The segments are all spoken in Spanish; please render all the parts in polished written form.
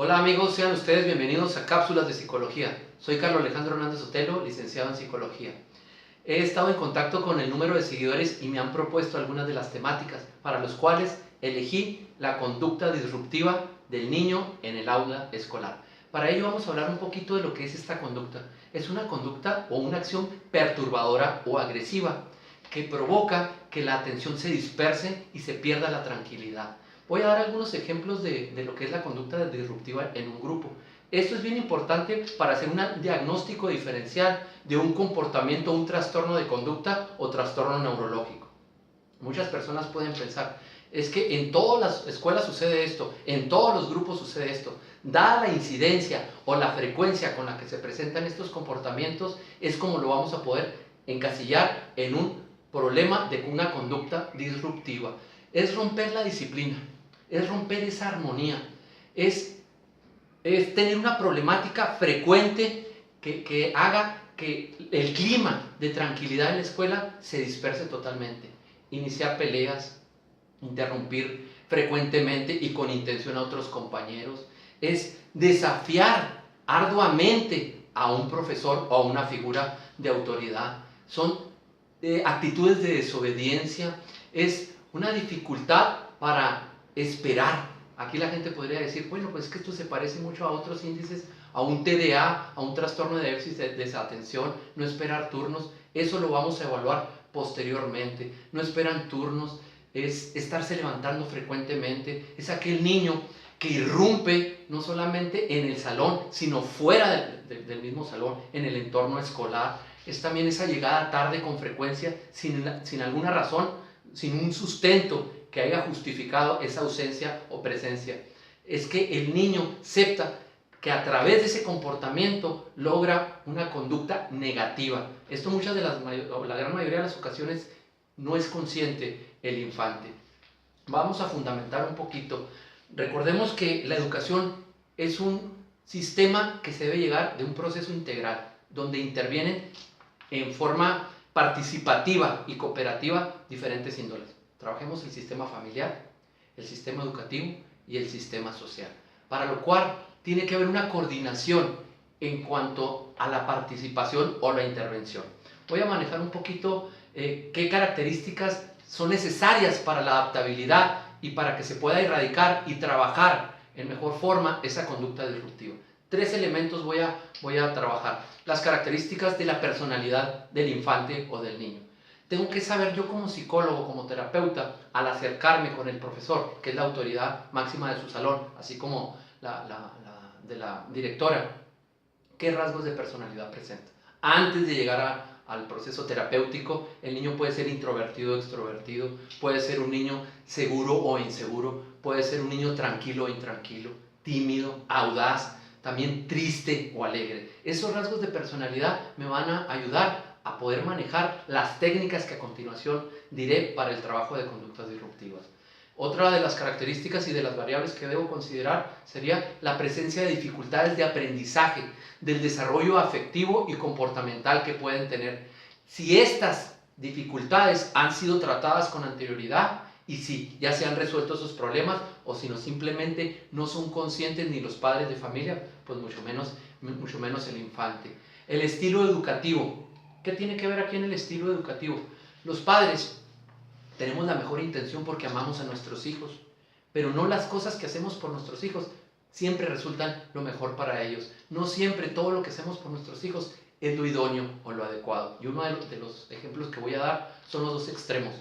Hola amigos, sean ustedes bienvenidos a Cápsulas de Psicología. Soy Carlos Alejandro Hernández Sotelo, licenciado en Psicología. He estado en contacto con el número de seguidores y me han propuesto algunas de las temáticas para los cuales elegí la conducta disruptiva del niño en el aula escolar. Para ello vamos a hablar un poquito de lo que es esta conducta. Es una conducta o una acción perturbadora o agresiva que provoca que la atención se disperse y se pierda la tranquilidad. Voy a dar algunos ejemplos de lo que es la conducta disruptiva en un grupo. Esto es bien importante para hacer un diagnóstico diferencial de un comportamiento, un trastorno de conducta o trastorno neurológico. Muchas personas pueden pensar, es que en todas las escuelas sucede esto, en todos los grupos sucede esto. Dada la incidencia o la frecuencia con la que se presentan estos comportamientos, es como lo vamos a poder encasillar en un problema de una conducta disruptiva. Es romper la disciplina, es romper esa armonía, es tener una problemática frecuente que haga que el clima de tranquilidad en la escuela se disperse totalmente. Iniciar peleas, interrumpir frecuentemente y con intención a otros compañeros, es desafiar arduamente a un profesor o a una figura de autoridad. Son actitudes de desobediencia, es una dificultad para esperar. Aquí la gente podría decir, bueno, pues es que esto se parece mucho a otros índices, a un TDA, a un trastorno de déficit de desatención, no esperar turnos. Eso lo vamos a evaluar posteriormente. No esperan turnos, es estarse levantando frecuentemente, es aquel niño que irrumpe no solamente en el salón, sino fuera del mismo salón, en el entorno escolar. Es también esa llegada tarde con frecuencia, sin alguna razón, sin un sustento que haya justificado esa ausencia o presencia. Es que el niño acepta que a través de ese comportamiento logra una conducta negativa. Esto la gran mayoría de las ocasiones no es consciente el infante. Vamos a fundamentar un poquito. Recordemos que la educación es un sistema que se debe llegar de un proceso integral, donde intervienen en forma participativa y cooperativa diferentes índoles. Trabajemos el sistema familiar, el sistema educativo y el sistema social, para lo cual tiene que haber una coordinación en cuanto a la participación o la intervención. Voy a manejar un poquito qué características son necesarias para la adaptabilidad y para que se pueda erradicar y trabajar en mejor forma esa conducta disruptiva. 3 elementos voy a trabajar. Las características de la personalidad del infante o del niño. Tengo que saber yo como psicólogo, como terapeuta, al acercarme con el profesor, que es la autoridad máxima de su salón, así como de la directora, qué rasgos de personalidad presenta. Antes de llegar al proceso terapéutico, el niño puede ser introvertido o extrovertido, puede ser un niño seguro o inseguro, puede ser un niño tranquilo o intranquilo, tímido, audaz, también triste o alegre. Esos rasgos de personalidad me van a ayudar a poder manejar las técnicas que a continuación diré para el trabajo de conductas disruptivas. Otra de las características y de las variables que debo considerar sería la presencia de dificultades de aprendizaje, del desarrollo afectivo y comportamental que pueden tener. Si estas dificultades han sido tratadas con anterioridad y si ya se han resuelto esos problemas o si no simplemente no son conscientes ni los padres de familia, pues mucho menos el infante. El estilo educativo. ¿Qué tiene que ver aquí en el estilo educativo? Los padres tenemos la mejor intención porque amamos a nuestros hijos, pero no las cosas que hacemos por nuestros hijos siempre resultan lo mejor para ellos. No siempre todo lo que hacemos por nuestros hijos es lo idóneo o lo adecuado. Y uno de los ejemplos que voy a dar son los dos extremos,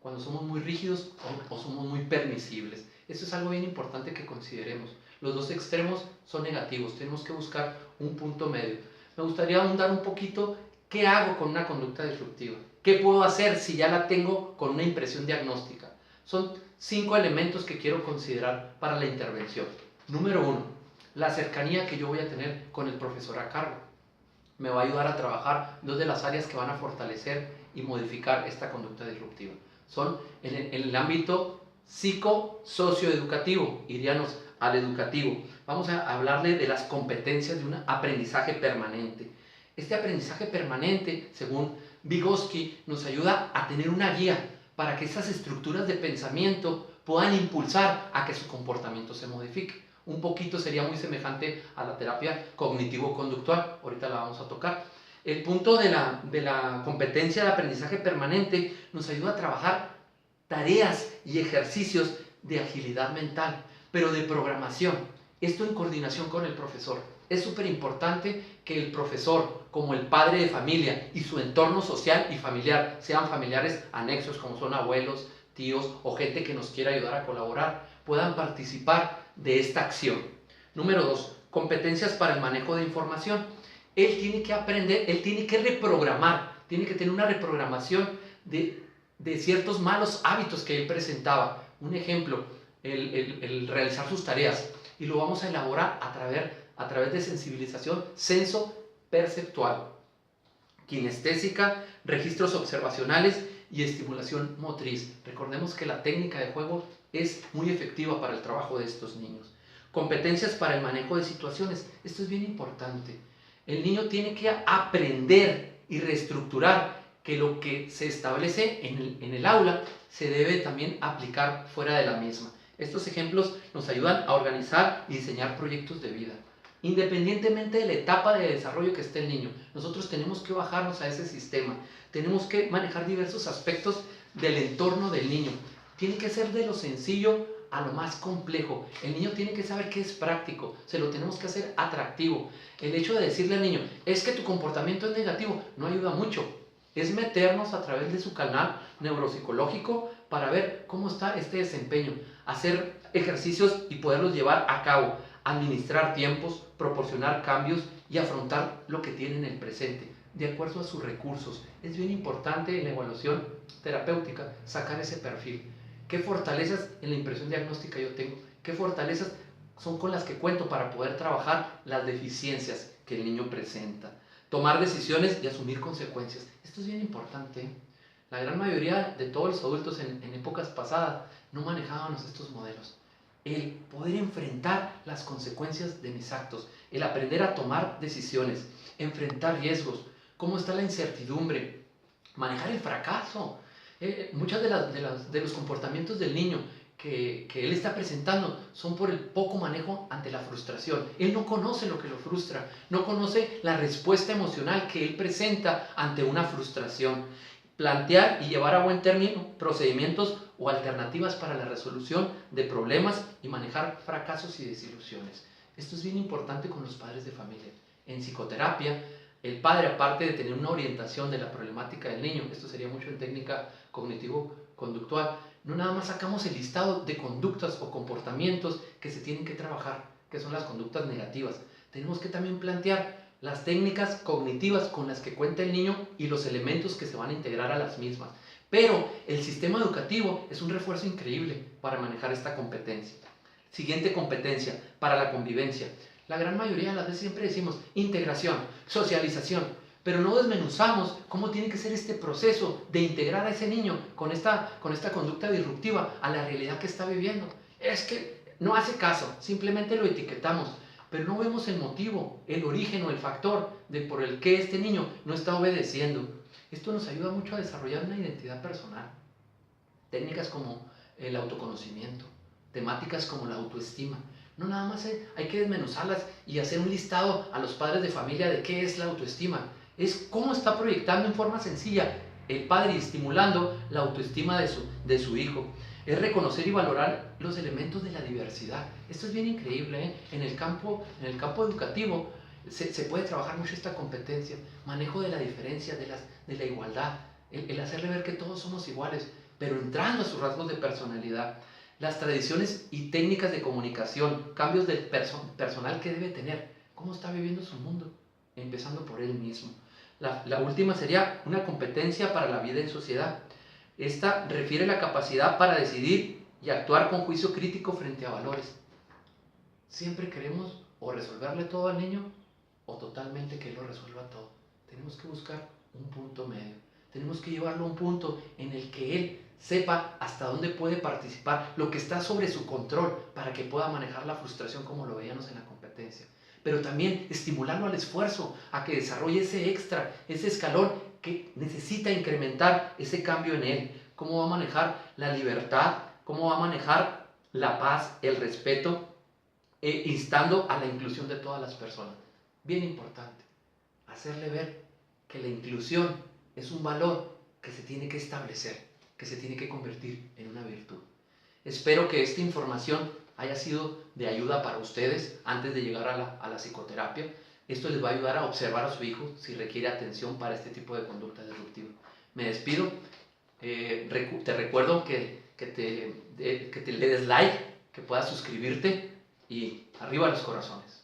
cuando somos muy rígidos o somos muy permisibles. Eso es algo bien importante que consideremos. Los dos extremos son negativos, tenemos que buscar un punto medio. Me gustaría ahondar un poquito qué hago con una conducta disruptiva. ¿Qué puedo hacer si ya la tengo con una impresión diagnóstica? Son 5 elementos que quiero considerar para la intervención. Número 1, la cercanía que yo voy a tener con el profesor a cargo. Me va a ayudar a trabajar 2 de las áreas que van a fortalecer y modificar esta conducta disruptiva. Son en el ámbito psico-socioeducativo, iríamos al educativo. Vamos a hablarle de las competencias de un aprendizaje permanente. Este aprendizaje permanente, según Vygotsky, nos ayuda a tener una guía para que esas estructuras de pensamiento puedan impulsar a que su comportamiento se modifique. Un poquito sería muy semejante a la terapia cognitivo-conductual, ahorita la vamos a tocar. El punto de la competencia de aprendizaje permanente nos ayuda a trabajar tareas y ejercicios de agilidad mental, pero de programación. Esto en coordinación con el profesor. Es súper importante que el profesor, como el padre de familia y su entorno social y familiar, sean familiares anexos como son abuelos, tíos o gente que nos quiera ayudar a colaborar, puedan participar de esta acción. Número 2, competencias para el manejo de información. Él tiene que aprender, él tiene que reprogramar, tiene que tener una reprogramación de ciertos malos hábitos que él presentaba. Un ejemplo, el realizar sus tareas. Y lo vamos a elaborar a través de sensibilización senso-perceptual, kinestésica, registros observacionales y estimulación motriz. Recordemos que la técnica de juego es muy efectiva para el trabajo de estos niños. Competencias para el manejo de situaciones. Esto es bien importante. El niño tiene que aprender y reestructurar que lo que se establece en el aula se debe también aplicar fuera de la misma. Estos ejemplos nos ayudan a organizar y diseñar proyectos de vida. Independientemente de la etapa de desarrollo que esté el niño, nosotros tenemos que bajarnos a ese sistema. Tenemos que manejar diversos aspectos del entorno del niño. Tiene que ser de lo sencillo a lo más complejo. El niño tiene que saber que es práctico, se lo tenemos que hacer atractivo. El hecho de decirle al niño, es que tu comportamiento es negativo, no ayuda mucho. Es meternos a través de su canal neuropsicológico para ver cómo está este desempeño, hacer ejercicios y poderlos llevar a cabo, administrar tiempos, proporcionar cambios y afrontar lo que tiene en el presente, de acuerdo a sus recursos. Es bien importante en la evaluación terapéutica sacar ese perfil. ¿Qué fortalezas en la impresión diagnóstica yo tengo? ¿Qué fortalezas son con las que cuento para poder trabajar las deficiencias que el niño presenta? Tomar decisiones y asumir consecuencias. Esto es bien importante, ¿eh? La gran mayoría de todos los adultos en épocas pasadas no manejábamos estos modelos. El poder enfrentar las consecuencias de mis actos, el aprender a tomar decisiones, enfrentar riesgos, cómo está la incertidumbre, manejar el fracaso. Muchos de los comportamientos del niño que él está presentando son por el poco manejo ante la frustración. Él no conoce lo que lo frustra, no conoce la respuesta emocional que él presenta ante una frustración. Plantear y llevar a buen término procedimientos o alternativas para la resolución de problemas y manejar fracasos y desilusiones. Esto es bien importante con los padres de familia. En psicoterapia, el padre, aparte de tener una orientación de la problemática del niño, esto sería mucho en técnica cognitivo-conductual, no nada más sacamos el listado de conductas o comportamientos que se tienen que trabajar, que son las conductas negativas. Tenemos que también plantear las técnicas cognitivas con las que cuenta el niño y los elementos que se van a integrar a las mismas. Pero el sistema educativo es un refuerzo increíble para manejar esta competencia. Siguiente competencia, para la convivencia. La gran mayoría de las veces siempre decimos integración, socialización, pero no desmenuzamos cómo tiene que ser este proceso de integrar a ese niño con esta conducta disruptiva a la realidad que está viviendo. Es que no hace caso, simplemente lo etiquetamos, pero no vemos el motivo, el origen o el factor por el que este niño no está obedeciendo. Esto nos ayuda mucho a desarrollar una identidad personal. Técnicas como el autoconocimiento, temáticas como la autoestima. No nada más hay que desmenuzarlas y hacer un listado a los padres de familia de qué es la autoestima. Es cómo está proyectando en forma sencilla el padre y estimulando la autoestima de su hijo. Es reconocer y valorar los elementos de la diversidad. Esto es bien increíble, ¿eh? En el campo educativo se puede trabajar mucho esta competencia. Manejo de la diferencia, de la igualdad. El hacerle ver que todos somos iguales, pero entrando a sus rasgos de personalidad. Las tradiciones y técnicas de comunicación, cambios de personal que debe tener, cómo está viviendo su mundo, empezando por él mismo. La última sería una competencia para la vida en sociedad. Esta refiere la capacidad para decidir y actuar con juicio crítico frente a valores. Siempre queremos o resolverle todo al niño o totalmente que él lo resuelva todo. Tenemos que buscar un punto medio. Tenemos que llevarlo a un punto en el que él sepa hasta dónde puede participar, lo que está sobre su control, para que pueda manejar la frustración como lo veíamos en la competencia. Pero también estimularlo al esfuerzo, a que desarrolle ese extra, ese escalón que necesita incrementar ese cambio en él. Cómo va a manejar la libertad, cómo va a manejar la paz, el respeto, instando a la inclusión de todas las personas. Bien importante, hacerle ver que la inclusión es un valor que se tiene que establecer, que se tiene que convertir en una virtud. Espero que esta información haya sido de ayuda para ustedes antes de llegar a la psicoterapia. Esto les va a ayudar a observar a su hijo si requiere atención para este tipo de conducta disruptiva. Me despido. Te recuerdo que te le des like, que puedas suscribirte y arriba los corazones.